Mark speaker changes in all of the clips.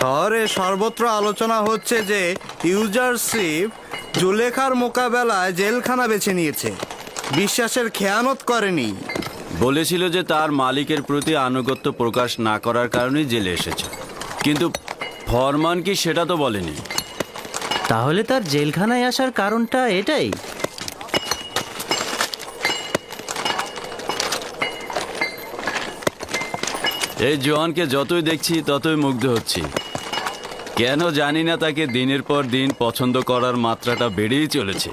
Speaker 1: শহরে সর্বত্র আলোচনা হচ্ছে যে ইউজারশিপ জুলেখার মোকাবেলায় জেলখানা বেছে নিয়েছে, বিশ্বাসের খেয়ানত করেনি।
Speaker 2: বলেছিল যে তার মালিকের প্রতি আনুগত্য প্রকাশ না করার কারণেই জেলে এসেছে, কিন্তু ফরমান কি সেটা তো বলেনি।
Speaker 3: তাহলে তার জেলখানায় আসার কারণটা এটাই?
Speaker 2: এই জোয়ানকে যতই দেখছি ততই মুগ্ধ হচ্ছি। কেন জানি না, তাকে দিনের পর দিন পছন্দ করার মাত্রাটা বেড়েই চলেছে।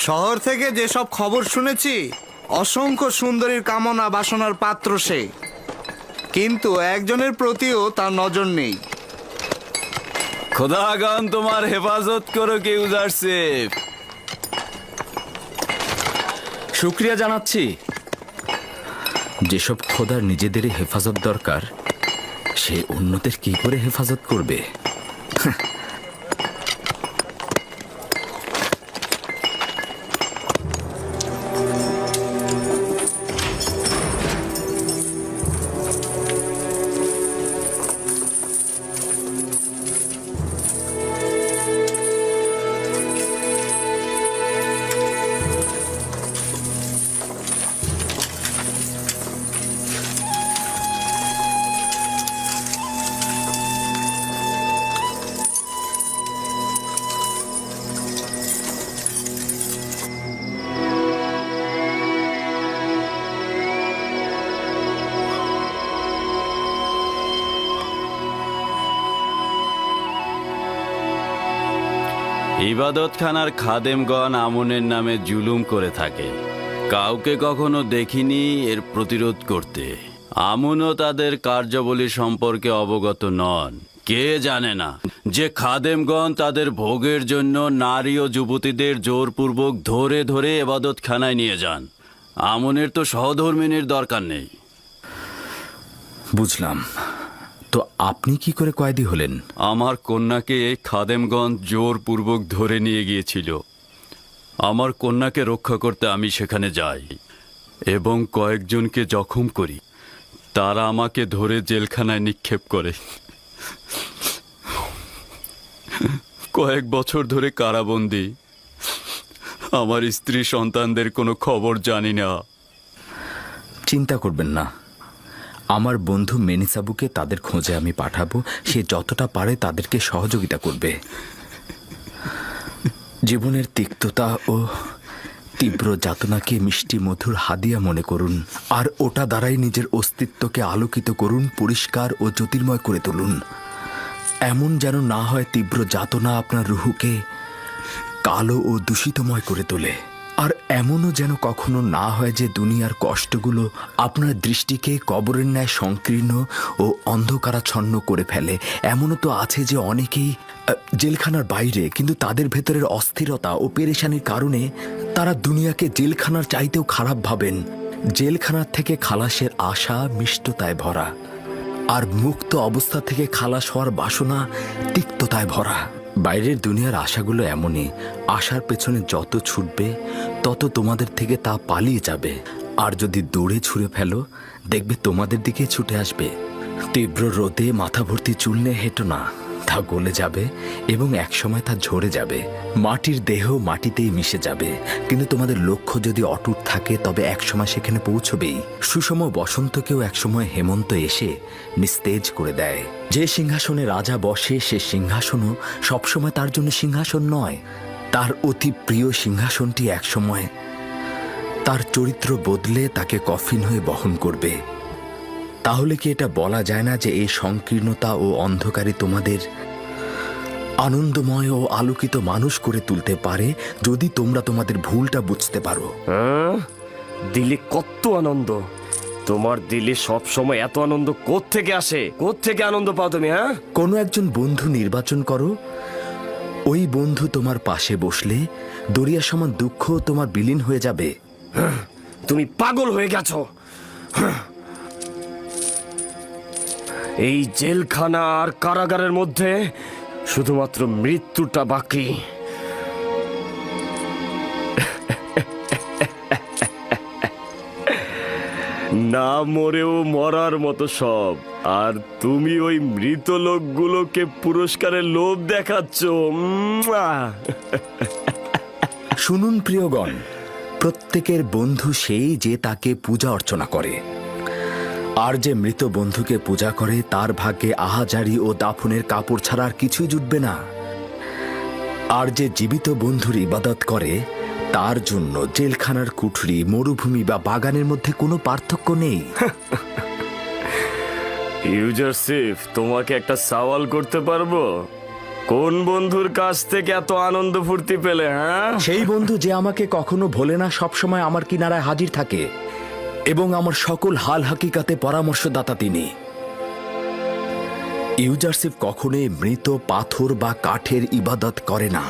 Speaker 1: শহর থেকে যেসব খবর শুনেছি, অসংখ্য সুন্দরীর কামনা বাসনার পাত্র সে, কিন্তু একজনের প্রতিও তার নজর নেই।
Speaker 2: খোদাগান তোমার হেফাজত করো কে ইউজারশিপ।
Speaker 4: শুক্রিয়া জানাচ্ছি। যেসব খোদার নিজেদেরই হেফাজত দরকার, সে অন্যদের কি করে হেফাজত করবে?
Speaker 2: ইবাদতখানার খাদেমগণ আমনের নামে জুলুম করে থাকে। কাউকে কখনো দেখিনি এর প্রতিরোধ করতে। আমনও তাদের কার্যাবলী সম্পর্কে অবগত নন। কে জানে না যে খাদেমগণ তাদের ভোগের জন্য নারী ও যুবতীদের জোরপূর্বক ধরে ধরে ইবাদতখানায় নিয়ে যান। আমনের তো সহধর্মিনীর দরকার নেই।
Speaker 4: বুঝলাম। তো আপনি কি করে কয়েদি হলেন?
Speaker 2: আমার কন্যাকে খাদেমগণ জোরপূর্বক ধরে নিয়ে গিয়েছিল। আমার কন্যাকে রক্ষা করতে আমি সেখানে যাই এবং কয়েকজনকে জখম করি। তারা আমাকে ধরে জেলখানায় নিক্ষেপ করে। কয়েক বছর ধরে কারাবন্দী। আমার স্ত্রী সন্তানদের কোনো খবর জানি না।
Speaker 4: চিন্তা করবেন না, আমার বন্ধু মেনিসাবুকে তাদের খোঁজে আমি পাঠাবো। সে যতটা পারে তাদেরকে সহযোগিতা করবে। জীবনের তিক্ততা ও তীব্র যাতনাকে মিষ্টি মধুর হাদিয়া মনে করুন, আর ওটা দ্বারাই নিজের অস্তিত্বকে আলোকিত করুন, পরিষ্কার ও জ্যোতির্ময় করে তুলুন। এমন যেন না হয় তীব্র যাতনা আপনার রুহুকে কালো ও দূষিতময় করে তোলে। আর এমনও যেন কখনো না হয় যে দুনিয়ার কষ্টগুলো আপনার দৃষ্টিকে কবরের ন্যায় সংকীর্ণ ও অন্ধকারাচ্ছন্ন করে ফেলে। এমনও তো আছে যে অনেকেই জেলখানার বাইরে, কিন্তু তাদের ভেতরের অস্থিরতা ও পেরেশানির কারণে তারা দুনিয়াকে জেলখানার চাইতেও খারাপ ভাবেন। জেলখানার থেকে খালাসের আশা মিষ্টতায় ভরা, আর মুক্ত অবস্থা থেকে খালাস হওয়ার বাসনা তিক্ততায় ভরা। বাইরের দুনিয়ার আশাগুলো এমনই, আশার পেছনে যত ছুটবে তত তোমাদের থেকে তা পালিয়ে যাবে। আর যদি দৌড়ে ছুঁড়ে ফেলো, দেখবে তোমাদের দিকে ছুটে আসবে। তীব্র রোদে মাথা ভর্তি চুল নিয়ে হেঁটো না, তা গলে যাবে এবং একসময় তা ঝরে যাবে। মাটির দেহ মাটিতেই মিশে যাবে, কিন্তু তোমাদের লক্ষ্য যদি অটুট থাকে তবে একসময় সেখানে পৌঁছবেই। সুষম বসন্তকেও একসময় হেমন্ত এসে নিস্তেজ করে দেয়। যে সিংহাসনে রাজা বসে, সে সিংহাসনও সবসময় তার জন্য সিংহাসন নয়। তার অতি প্রিয় সিংহাসনটি একসময় তার চরিত্র বদলে তাকে কফিন হয়ে বহন করবে। তাহলে কি এটা বলা যায় না যে এই সংকীর্ণতা ও অন্ধকারে তোমাদের আনন্দময় ও আলোকিত মানুষ করে তুলতে পারে, যদি তোমরা তোমাদের ভুলটা বুঝতে পারো?
Speaker 5: দিলে কত আনন্দ! তোমার দিলে সব সময় এত আনন্দ কোত্থেকে আসে? কোত্থেকে আনন্দ পাও তুমি?
Speaker 4: কোনো একজন বন্ধু নির্বাচন করো। ওই বন্ধু তোমার পাশে বসলে দরিয়া সমান দুঃখ তোমার বিলীন হয়ে যাবে।
Speaker 5: তুমি পাগল হয়ে গেছো। এই জেলখানা আর কারাগারের মধ্যে শুধুমাত্র মৃত্যুটা বাকি। না মরেও মরার মতো সব, আর তুমি ওই মৃত লোকগুলোকে পুরস্কারের লোভ দেখাচ্ছ।
Speaker 4: শুনুন প্রিয়গণ, প্রত্যেকের বন্ধু সেই যে তাকে পূজা অর্চনা করে, আর যে মৃত বন্ধুকে পূজা করে তার ভাগ্যে আহাজারি ও দাফনের কাপড় ছাড়া আর কিছুই জুটবে না। আর যে জীবিত বন্ধুর ইবাদত করে তার জন্য জেলখানার কুঠরি, মরুভূমি বা বাগানের মধ্যে কোনো পার্থক্য নেই।
Speaker 5: ইউজারসিফ, তোমাকে একটা সওয়াল করতে পারবো? কোন বন্ধুর কাছ থেকে এত আনন্দ ফুর্তি পেলে? হ্যাঁ,
Speaker 4: সেই বন্ধু যে আমাকে কখনো ভোলে না, সবসময় আমার কিনারায় হাজির থাকে এবং আমার সকল হাল হাকিকাতে পরামর্শদাতা তিনি। ইউজারসিফ কখনোই মৃত পাথর বা কাঠের ইবাদত করে না।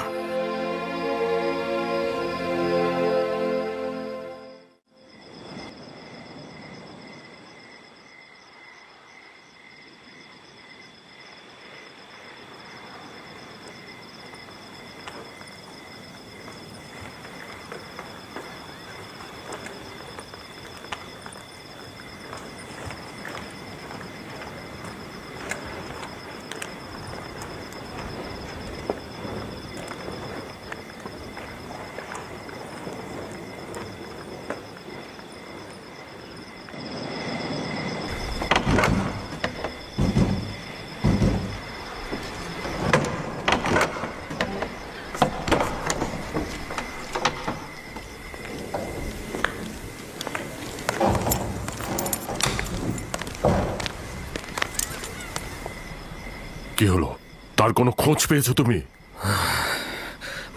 Speaker 6: কি হলো? তার কোনো খোঁজ পেয়েছো তুমি?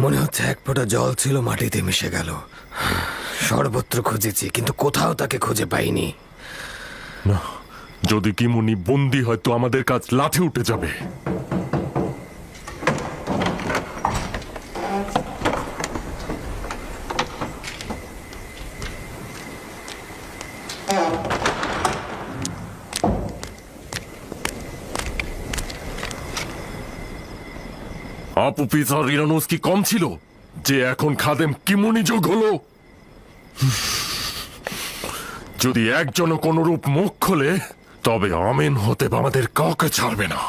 Speaker 7: মনে হচ্ছে এক ফোঁটা জল ছিল মাটিতে মিশে গেল। সর্বত্র খুঁজেছি কিন্তু কোথাও তাকে খুঁজে পাইনি।
Speaker 6: না, যদি কিমুনি বন্দি হয় তো আমাদের কাজ লাঠি উঠে যাবে। আপুপিস আর ইরানুস কি কম ছিল যে এখন খাদেম কিমুনি যোগ হলো? যদি একজনও কোন রূপ মুখ খোলে তবে আমিন হতে আমাদের কাউকে ছাড়বে না।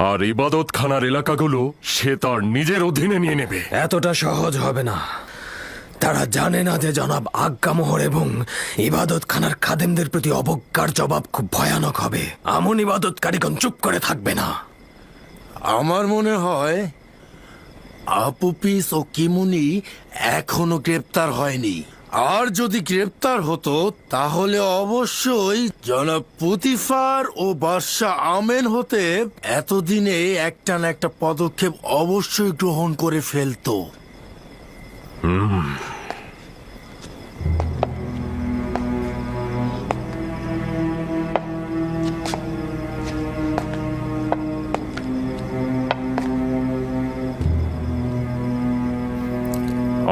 Speaker 6: আর ইবাদত খানার এলাকাগুলো সে তার নিজের অধীনে নিয়ে নেবে।
Speaker 7: এতটা সহজ হবে না। তারা জানে না যে জনাব আজ্ঞামোহর এবং ইবাদত খানার খাদেমদের প্রতি অবজ্ঞার জবাব খুব ভয়ানক হবে। আমন ইবাদতকারীগণ চুপ করে থাকবে না।
Speaker 8: আমার মনে হয় আপুপিস ও কিমুনি এখনো গ্রেপ্তার হয়নি। আর যদি গ্রেপ্তার হতো তাহলে অবশ্যই জনাব পুতিফার ও বাদশা আমেন হতে এতদিনে একটা না একটা পদক্ষেপ অবশ্যই গ্রহণ করে ফেলতো।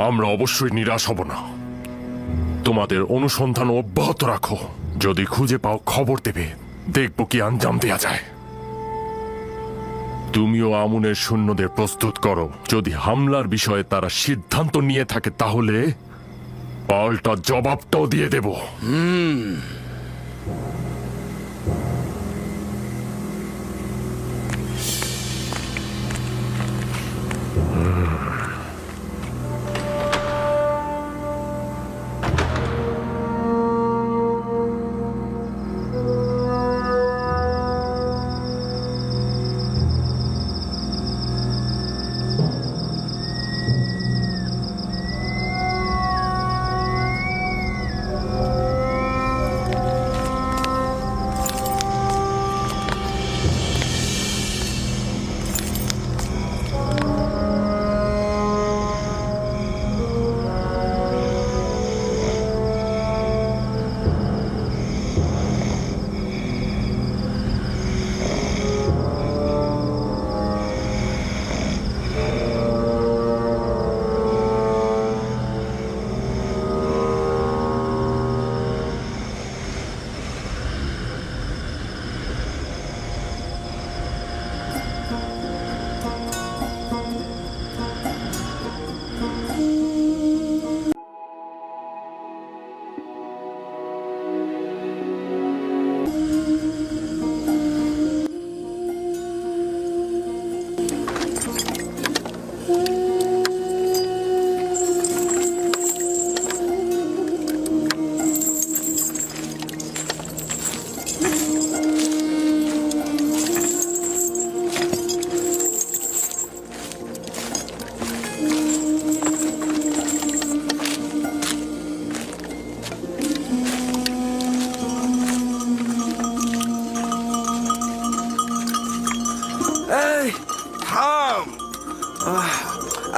Speaker 6: আমরা অবশ্যই নিরাশ হব না। তোমাদের অনুসন্ধান অব্যাহত রাখো। যদি খুঁজে পাও খবর দেবে, দেখব কি আঞ্জাম দেয়া যায়। তুমিও আমুনের সৈন্যদের প্রস্তুত করো। যদি হামলার বিষয়ে তারা সিদ্ধান্ত নিয়ে থাকে তাহলে পাল্টা জবাবটাও দিয়ে দেব।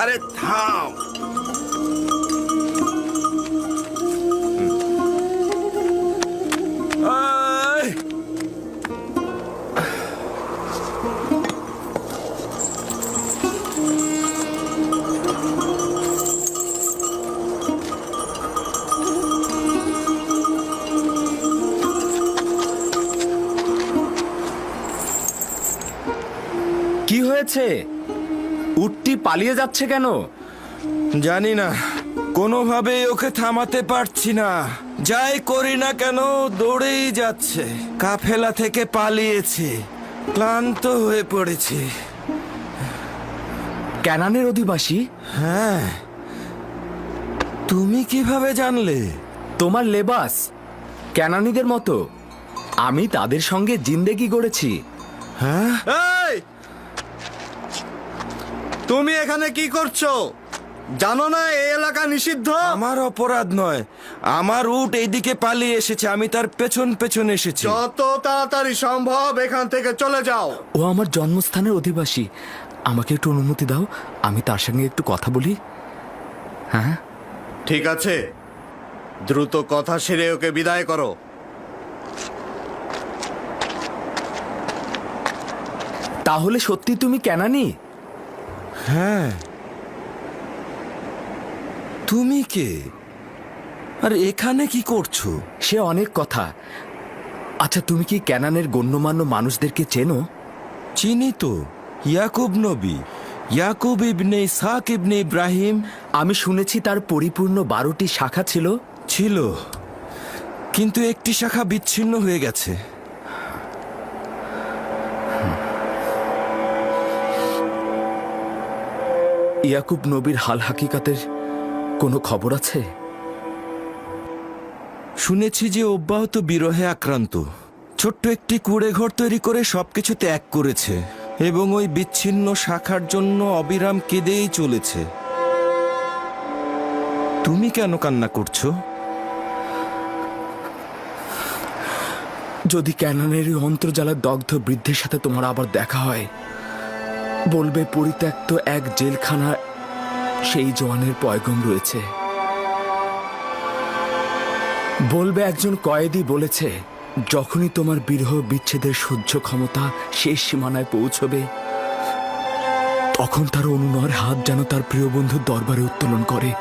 Speaker 8: আরে থাম। আয়!
Speaker 4: কি হয়েছে? উটটি পালিয়ে যাচ্ছে কেন?
Speaker 7: জানি না, কোনোভাবেই ওকে থামাতে পারছি না। যাই করি না কেন দৌড়েই যাচ্ছে। কাফেলা থেকে পালিয়েছে, ক্লান্ত হয়ে পড়েছে।
Speaker 4: ক্যানানের অধিবাসী?
Speaker 7: হ্যাঁ, তুমি কিভাবে জানলে?
Speaker 4: তোমার লেবাস ক্যানানিদের মতো। আমি তাদের সঙ্গে জিন্দেগি গড়েছি।
Speaker 7: হ্যাঁ,
Speaker 1: এই তুমি এখানে কি করছো? জানো না এই এলাকা নিষিদ্ধ?
Speaker 7: আমার অপরাধ নয়, আমার উট এইদিকে পালিয়ে এসেছে, আমি তার পেছন পেছন এসেছি।
Speaker 1: যত তাড়াতাড়ি সম্ভব এখান থেকে চলে যাও।
Speaker 4: ও আমার জন্মস্থানের অধিবাসী। আমাকে একটু অনুমতি দাও, আমি তার সঙ্গে একটু কথা বলি। হ্যাঁ,
Speaker 1: ঠিক আছে, দ্রুত কথা সেরে ওকে বিদায় করো।
Speaker 4: তাহলে সত্যি তুমি ক্যানানি?
Speaker 7: হ্যাঁ, তুমি কে? আর এখানে কি করছো?
Speaker 4: সে অনেক কথা। আচ্ছা, তুমি কি ক্যানানের গণ্যমান্য মানুষদেরকে চেনো?
Speaker 7: চিনি তো, ইয়াকুব নবী, ইয়াকুব ইবনে ইসহাক ইবনে ইব্রাহিম।
Speaker 4: আমি শুনেছি তার পরিপূর্ণ 12টি শাখা ছিল।
Speaker 7: ছিল, কিন্তু একটি শাখা বিচ্ছিন্ন হয়ে গেছে।
Speaker 4: ইয়াকুব নবীর হাল হাকিকাতের কোনো খবর আছে?
Speaker 7: শুনেছি যে অব্যাহত বিরহে আক্রান্ত, ছোট্ট একটি কুঁড়ে ঘর তৈরি করে সবকিছু ত্যাগ করেছে এবং ওই বিচ্ছিন্ন শাখার জন্য অবিরাম কেঁদেই চলেছে। তুমি কেন কান্না করছো?
Speaker 4: যদি ক্যানানের ওই অন্তর্জালার দগ্ধ বৃদ্ধের সাথে তোমার আবার দেখা হয়, বলবে পরিত্যক্ত এক জেলখানা সেই জওয়ানের পয়গম রয়েছে। বলবে একজন কয়েদি বলেছে, যখনই তোমার বিরহ বিচ্ছেদের সহ্য ক্ষমতা শেষ সীমানায় পৌঁছবে, তখন তার অনুনয়ের হাত যেন তার প্রিয় বন্ধুর দরবারে উত্তোলন করে।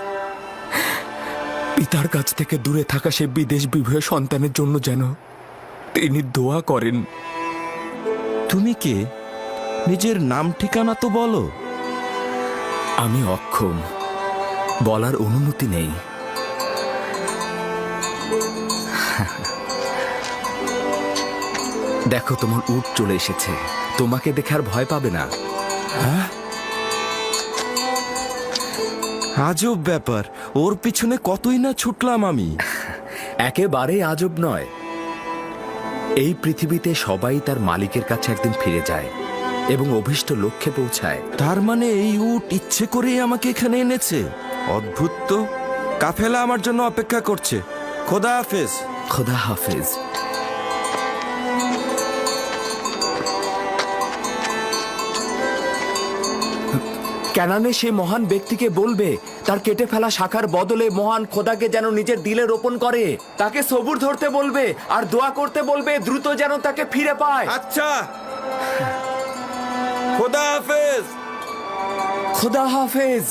Speaker 4: পিতার কাছ থেকে দূরে থাকা সে বিদেশ বিভূয় সন্তানের জন্য যেন তিনি দোয়া করেন।
Speaker 7: তুমি কে? নিজের নাম ঠিকানা তো বলো।
Speaker 4: আমি অক্ষম, বলার অনুমতি নেই। দেখো, তোমার উট চলে এসেছে, তোমাকে দেখে আর ভয় পাবে না।
Speaker 7: আজব ব্যাপার, ওর পিছনে কতই না ছুটলাম আমি।
Speaker 4: একেবারেই আজব নয়। এই পৃথিবীতে সবাই তার মালিকের কাছে একদিন ফিরে যায় এবং অভীষ্ট লক্ষ্যে পৌঁছায়।
Speaker 7: তার মানে এই উট ইচ্ছে করেই আমাকে এখানে এনেছে? অদ্ভুত তো। কাফেলা আমার জন্য অপেক্ষা করছে। খোদা হাফেজ।
Speaker 4: খোদা হাফেজ। ক্যানানে সে মহান ব্যক্তিকে বলবে তার কেটে ফেলা শাখার বদলে মহান খোদাকে যেন নিজের দিলে রোপণ করে। তাকে সবুর ধরতে বলবে আর দোয়া করতে বলবে দ্রুত যেন তাকে ফিরে পায়।
Speaker 7: আচ্ছা, খোদা হাফেজ।
Speaker 4: খোদা হাফেজ।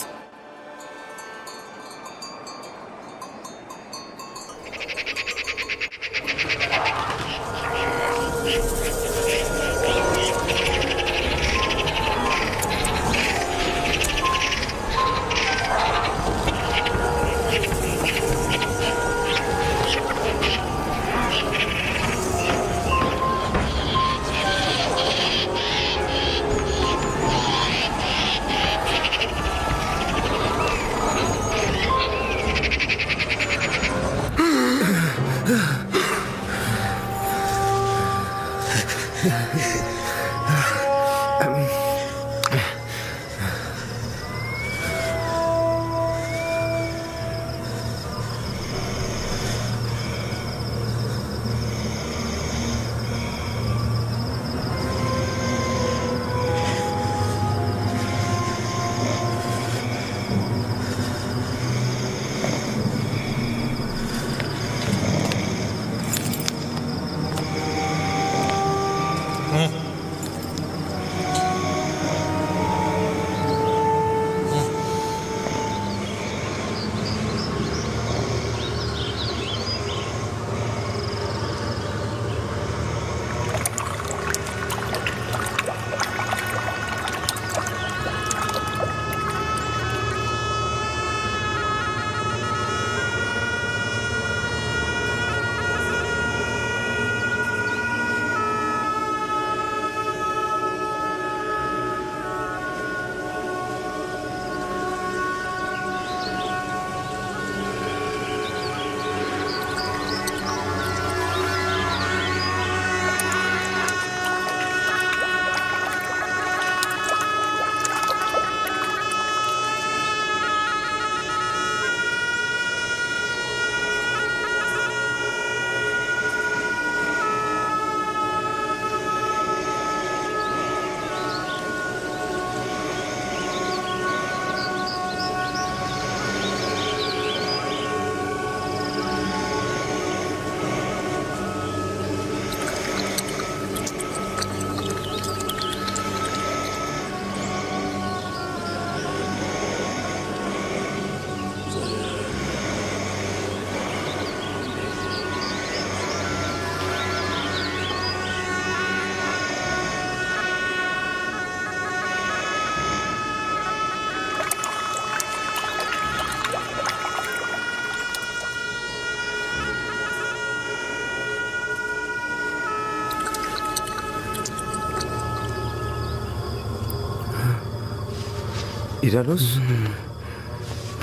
Speaker 9: ইরানুস,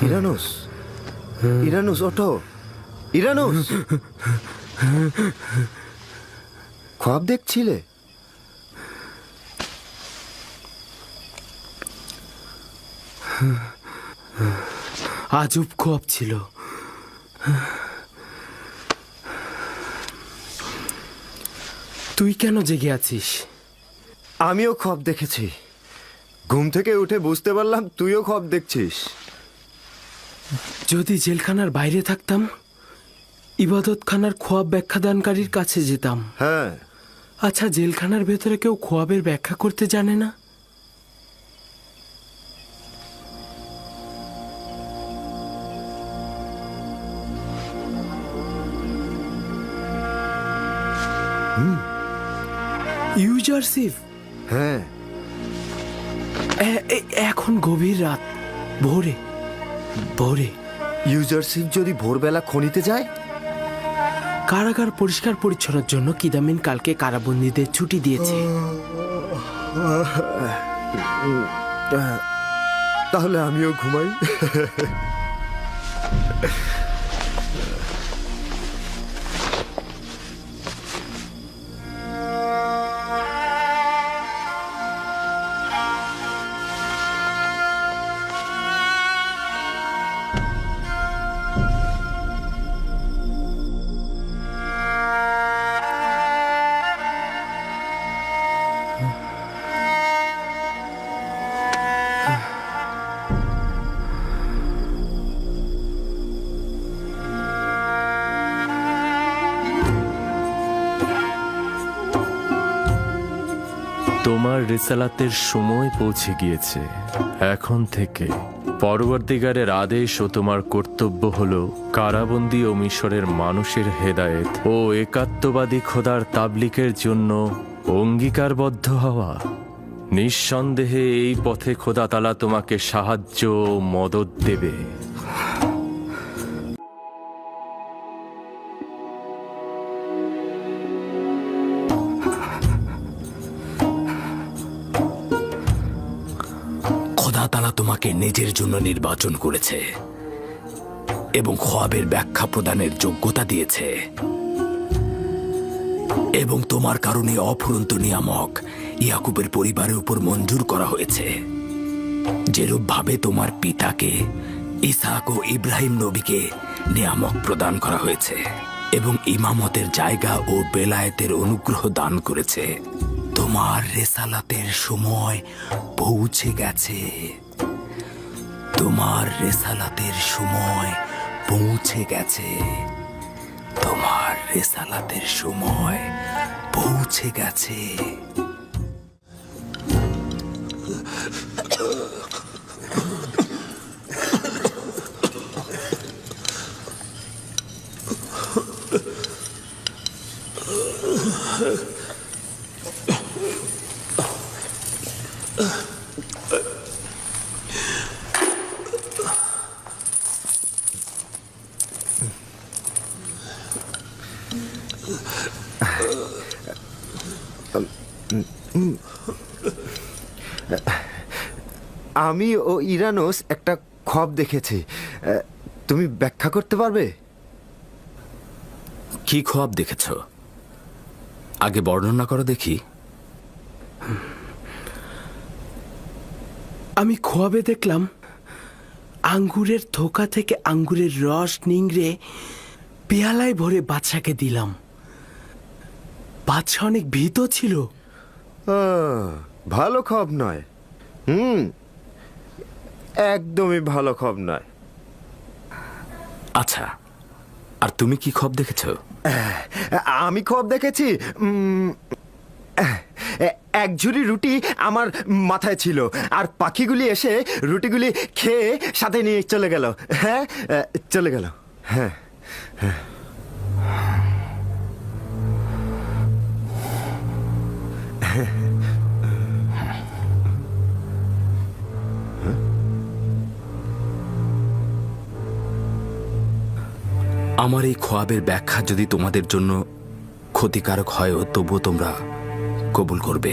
Speaker 9: ইরানুস, ইরানুস, ওঠো। ইরানুস, খ্বাব দেখছিলে?
Speaker 10: আজব খ্বাব ছিল। তুই কেন জেগে আছিস?
Speaker 9: আমিও খ্বাব দেখেছি। ঘুম থেকে উঠে বুঝতে পারলাম তুইও খ্বাব দেখছিস।
Speaker 10: যদি জেলখানার বাইরে থাকতাম, ইবাদতখানার খোয়াব ব্যাখ্যাদানকারীর কাছে যেতাম।
Speaker 9: হ্যাঁ,
Speaker 10: আচ্ছা, জেলখানার ভেতরে কেউ খোয়াবের ব্যাখ্যা করতে জানে না? ইউজারশিপ।
Speaker 9: হ্যাঁ,
Speaker 10: এখন গভীর রাত, ভোরে ভোরে
Speaker 9: ইউজারশিপ যদি ভোরবেলা খনিতে যায়?
Speaker 10: কারাগার পরিষ্কার পরিচ্ছন্নের জন্য কিদামিন কালকে কারাবন্দীদের ছুটি দিয়েছে।
Speaker 9: তাহলে আমিও ঘুমাই।
Speaker 11: তোমার রিসালাতের সময় পৌঁছে গিয়েছে। এখন থেকে পরবর্তীকারের আদেশ ও তোমার কর্তব্য হল কারাবন্দী ও মিশরের মানুষের হেদায়েত ও একাত্মবাদী খোদার তাবলিকের জন্য অঙ্গীকারবদ্ধ হওয়া। নিঃসন্দেহে এই পথে খোদা তাআলা তোমাকে সাহায্য ও মদদ দেবে।
Speaker 4: খোদা তাআলা তোমাকে নিজের জন্য নির্বাচন করেছে এবং খোয়াবের ব্যাখ্যা প্রদানের যোগ্যতা দিয়েছে, এবং তোমার কারণে অফুরন্ত নিয়ামক ইয়াকুবের পরিবারের উপর মঞ্জুর করা হয়েছে, যেরূপ ভাবে তোমার পিতাকে ইসহাক ও ইব্রাহিম নবীকে নিয়ামক প্রদান করা হয়েছে এবং ইমামতের জায়গা ও বেলায়েতের অনুগ্রহ দান করেছে। তোমার রেসালাতের সময় পৌঁছে গেছে। তোমার রেসালাতের সময় পৌঁছে গেছে। তোমার রেসালাতের সময় পৌঁছে গেছে।
Speaker 9: আমি ও ইরানুস একটা খ্বাব দেখেছি। তুমি ব্যাখ্যা করতে পারবে?
Speaker 4: কি খোয়াব দেখেছ? আগে বর্ণনা করো দেখি।
Speaker 10: আমি খোয়াবে দেখলাম আঙ্গুরের থোকা থেকে আঙ্গুরের রস নিংড়ে পেয়ালায় ভরে বাদশাকে দিলাম। বাদশা অনেক ভীত ছিল।
Speaker 9: ভালো খ্বাব নয়। একদমই ভালো খ্বাব নয়।
Speaker 4: আচ্ছা, আর তুমি কি খোয়াব দেখেছ?
Speaker 9: আমি খ্বাব দেখেছি এক ঝুড়ি রুটি আমার মাথায় ছিল, আর পাখিগুলি এসে রুটিগুলি খেয়ে সাথে নিয়ে চলে গেল। হ্যাঁ, চলে গেল। হ্যাঁ, হ্যাঁ।
Speaker 4: আমার এই খোয়াবের ব্যাখ্যা যদি তোমাদের জন্য ক্ষতিকারক হয়, তবুও তোমরা কবুল করবে?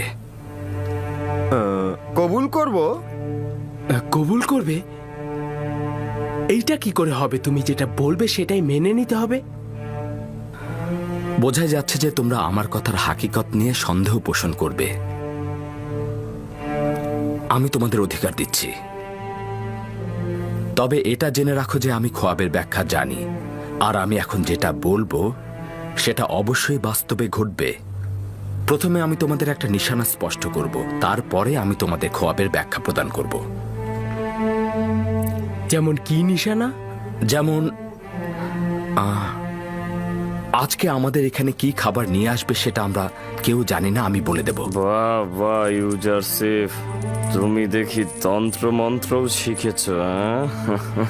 Speaker 9: কবুল করব,
Speaker 10: কবুল করবে? এইটা কি করে হবে? তুমি যেটা বলবে সেটাই মেনে নিতে হবে।
Speaker 4: বোঝাই যাচ্ছে যে তোমরা আমার কথার হাকিকত নিয়ে সন্দেহ পোষণ করবে। আমি তোমাদের অধিকার দিচ্ছি, তবে এটা জেনে রাখো যে আমি খোয়াবের ব্যাখ্যা জানি, আর আমি এখন যেটা বলবো সেটা অবশ্যই বাস্তবে ঘটবে। প্রথমে আমি তোমাদের একটা নিশানা স্পষ্ট করব, তারপরে আমি তোমাদের খোয়াবের ব্যাখ্যা প্রদান করব।
Speaker 10: যেমন কি নিশানা?
Speaker 4: যেমন আজকে আমাদের এখানে কি খাবার নিয়ে আসবে সেটা আমরা কেউ জানি না, আমি বলে দেব।
Speaker 5: বাহ বাহ ইউজারসিফ, তুমি দেখি তন্ত্র মন্ত্রও শিখেছ।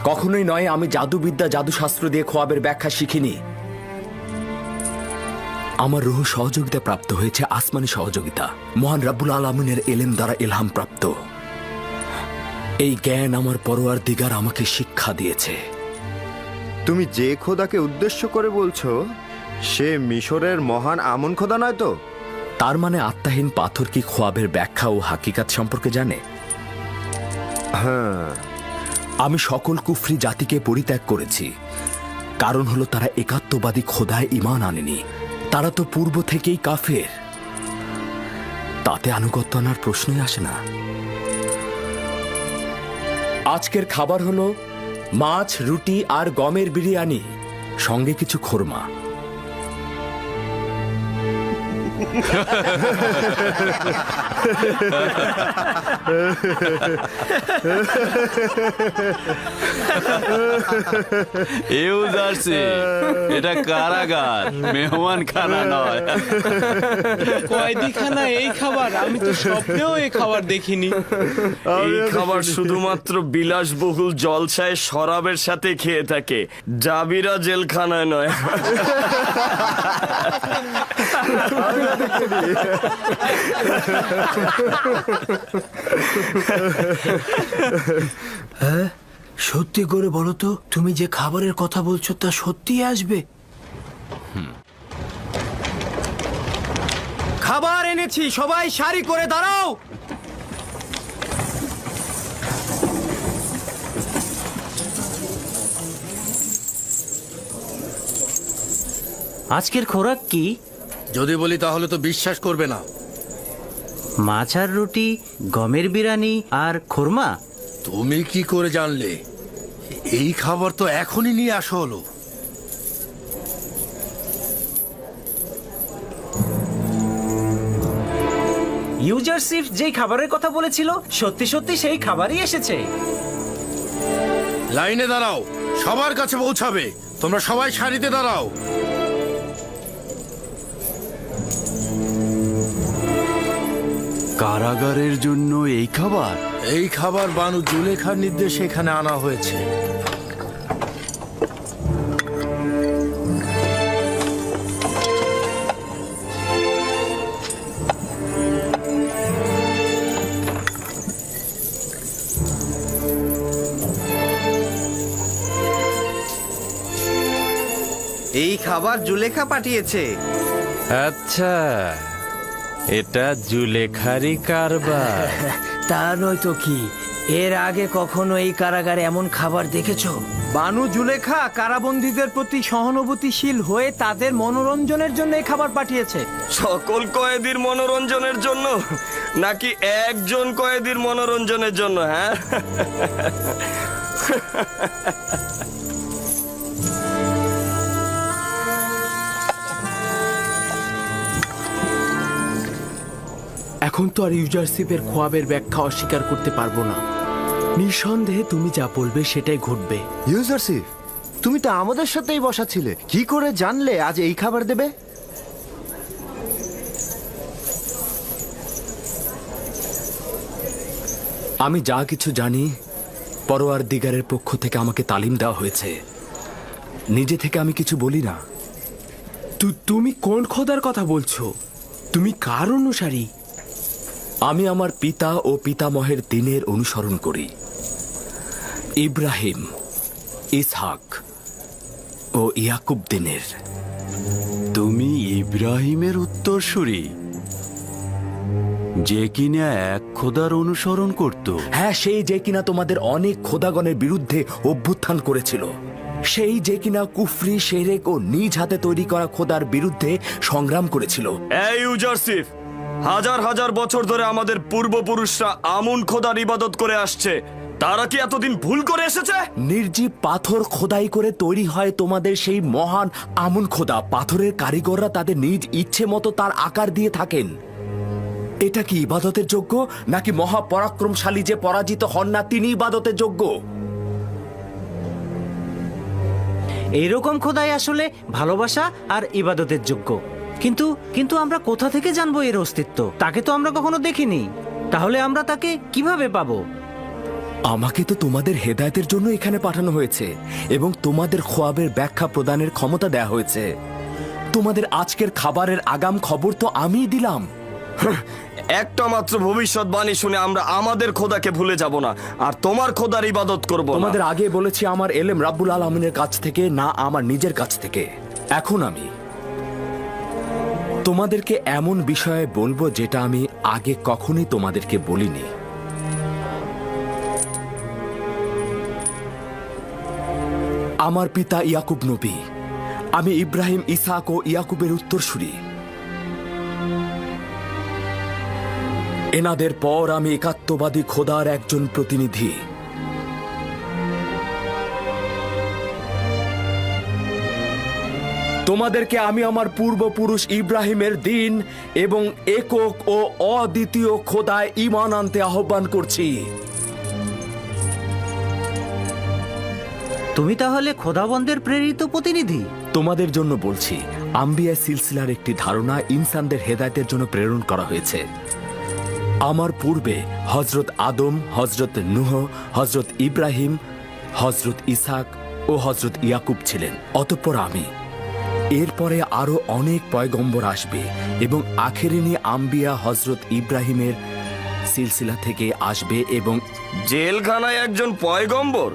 Speaker 4: কখনোই নয়, আমি জাদুবিদ্যা জাদুশাস্ত্র দিয়ে খোয়াবের ব্যাখ্যা শিখিনি। আমার রুহ সহযোগিতা প্রাপ্ত হয়েছে, আসমানি সহযোগিতা, মহান রাব্বুল আলামিনের এলেম দ্বারা ইলহাম প্রাপ্ত। এই জ্ঞান আমার পরওয়ারদিগার আমাকে শিক্ষা দিয়েছে।
Speaker 9: তুমি যে খোদাকে উদ্দেশ্য করে বলছো সে মিশরের মহান আমন খোদা নয় তো?
Speaker 4: তার মানে আত্মাহীন পাথর কি খোয়াবের ব্যাখ্যা ও হাকিকাত সম্পর্কে জানে?
Speaker 9: হ্যাঁ।
Speaker 4: আমি সকল কুফরি জাতিকে পরিত্যাগ করেছি, কারণ হলো তারা একাত্মবাদী খোদায় ঈমান আনেনি। তারা তো পূর্ব থেকেই কাফের, তাতে আনুগত্য আনার প্রশ্নই আসে না। আজকের খাবার হলো মাছ, রুটি আর গমের বিরিয়ানি, সঙ্গে কিছু খোরমা।
Speaker 2: এটা কারাগার, মেহমান খানা নয়।
Speaker 10: কয়েদিখানা এই খাবার? আমি তো স্বপ্নেও এই খাবার দেখিনি।
Speaker 5: এই খাবার শুধুমাত্র বিলাসবহুল জলসায় শরাবের সাথে খেয়ে থাকে, জাবিরা জেলখানায় নয়।
Speaker 10: হ্যাঁ, সত্যি করে বলো তো, তুমি যে খাবারের কথা বলছো তা সত্যি আসবে? খাবার এনেছি, সবাই সারি করে দাঁড়াও।
Speaker 3: আজকের খোরাক কি?
Speaker 8: যদি বলি তাহলে তো বিশ্বাস করবে না।
Speaker 3: মাছ আর রুটি, গমের বিরিয়ানি আর খোরমা।
Speaker 8: তুমি কি করে জানলে? এই খাবার তো এখনই নিয়ে আসা হলো।
Speaker 3: ইউজারসিফ যেই খাবারের কথা বলেছিল সত্যি সত্যি সেই খাবারই এসেছে।
Speaker 8: লাইনে দাঁড়াও, সবার কাছে পৌঁছাবে। তোমরা সবাই সারিতে দাঁড়াও।
Speaker 2: কারাগারের জন্য এই খাবার?
Speaker 8: এই খাবার বানু জুলেখার নির্দেশে এখানে আনা হয়েছে।
Speaker 1: এই খাবার জুলেখা পাঠিয়েছে।
Speaker 11: আচ্ছা, এটা জুলেখারি কারবার।
Speaker 10: তা নয় তো কি, এর আগে কখনো এই কারাগারে এমন খাবার দেখেছো? বানু জুলেখা কারাবন্দীদের প্রতি সহানুভূতিশীল হয়ে তাদের মনোরঞ্জনের জন্য এই খাবার পাঠিয়েছে।
Speaker 5: সকল কয়েদির মনোরঞ্জনের জন্য নাকি একজন কয়েদির মনোরঞ্জনের জন্য? হ্যাঁ,
Speaker 10: এখন তো আর ইউজারশিপের খোয়াবের ব্যাখ্যা অস্বীকার করতে পারবো না। নিঃসন্দেহে তুমি যা বলবে সেটাই ঘটবে।
Speaker 9: ইউজারসিফ, তুমি তো আমাদের সাথেই বসা ছিলে, কি করে জানলে আজ এই খাবার দেবে?
Speaker 4: আমি যা কিছু জানি পরওয়ারদিগারের পক্ষ থেকে আমাকে তালিম দেওয়া হয়েছে। নিজে থেকে আমি কিছু বলি না।
Speaker 10: তুমি কোন খোদার কথা বলছো? তুমি কার অনুসারী?
Speaker 4: আমি আমার পিতা ও পিতামহের দিনের অনুসরণ করি, ইব্রাহিম, ইসহাক ও ইয়াকুব দিনের।
Speaker 2: তুমি ইব্রাহিমের উত্তরসূরি, যে কিনা এক খোদার অনুসরণ করত।
Speaker 4: হ্যাঁ, সেই যে কিনা তোমাদের অনেক খোদাগণের বিরুদ্ধে অভ্যুত্থান করেছিল, সেই যে কিনা কুফরি, শেরেক ও নিজ হাতে তৈরি করা খোদার বিরুদ্ধে সংগ্রাম করেছিল।
Speaker 5: এই ইউজারশিপ, হাজার হাজার বছর ধরে আমাদের পূর্বপুরুষরা আমুন খোদার ইবাদত করে আসছে। তারা কি এতদিন ভুল করে এসেছে?
Speaker 4: নির্জীব পাথর খোদাই করে তৈরি হয় তোমাদের সেই মহান আমুন খোদা। পাথরের কারিগররা তাদের নিজ ইচ্ছে মতো তার আকার দিয়ে থাকেন। এটা কি ইবাদতের যোগ্য, নাকি মহাপরাক্রমশালী যে পরাজিত হন না তিনি ইবাদতের যোগ্য?
Speaker 3: এইরকম খোদাই আসলে ভালোবাসা আর ইবাদতের যোগ্য। কিন্তু কিন্তু আমরা কোথা থেকে জানবো এর অস্তিত্ব? তাকে তো আমরা কখনো দেখিনি। তাহলে আমরা তাকে কিভাবে পাবো?
Speaker 4: আমাকে তো তোমাদের হেদায়েতের জন্য এখানে পাঠানো হয়েছে এবং তোমাদের খোয়াবের ব্যাখ্যা প্রদানের ক্ষমতা দেয়া হয়েছে। তোমাদের আজকের খাবারের আগাম খবর তো আমিই দিলাম।
Speaker 5: একটা মাত্র ভবিষ্যৎবাণী শুনে আমরা আমাদের খোদাকে ভুলে যাব না, আর তোমার খোদার ইবাদত করব না।
Speaker 4: তোমাদের আগে বলেছি আমার এলেম রাব্বুল আলামিনের কাছ থেকে, না আমার নিজের কাছ থেকে। এখন আমি তোমাদেরকে এমন বিষয়ে বলবো যেটা আমি আগে কখনোই তোমাদেরকে বলিনি। আমার পিতা ইয়াকুব নবী, আমি ইব্রাহিম, ইসাক ও ইয়াকুবের উত্তরসূরি। এনাদের পর আমি একাত্মবাদী খোদার একজন প্রতিনিধি। তোমাদেরকে আমি আমার পূর্বপুরুষ ইব্রাহিমের দিন এবং একক ও অদ্বিতীয় খোদায় ঈমান আনতে আহ্বান করছি।
Speaker 3: তুমি তাহলে খোদাবন্দের প্রেরিত প্রতিনিধি?
Speaker 4: তোমাদের জন্য বলছি, আম্বিয়া সিলসিলার একটি ধারণা ইনসানদের হেদায়েতের জন্য প্রেরণ করা হয়েছে। আমার পূর্বে হজরত আদম, হজরত নূহ, হজরত ইব্রাহিম, হজরত ইসাক ও হজরত ইয়াকুব ছিলেন। অতঃপর আমি। এরপরে আরো অনেক পয়গম্বর আসবে এবং আখেরিনী আম্বিয়া হজরত ইব্রাহিমের সিলসিলা থেকে আসবে এবং
Speaker 5: জেলখানায় একজন পয়গম্বর?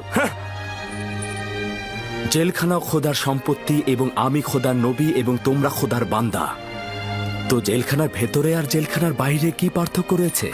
Speaker 4: জেলখানা খোদার সম্পত্তি এবং আমি খোদার নবী এবং তোমরা খোদার বান্দা। তো জেলখানার ভেতরে আর জেলখানার বাইরে কি পার্থক্য রয়েছে?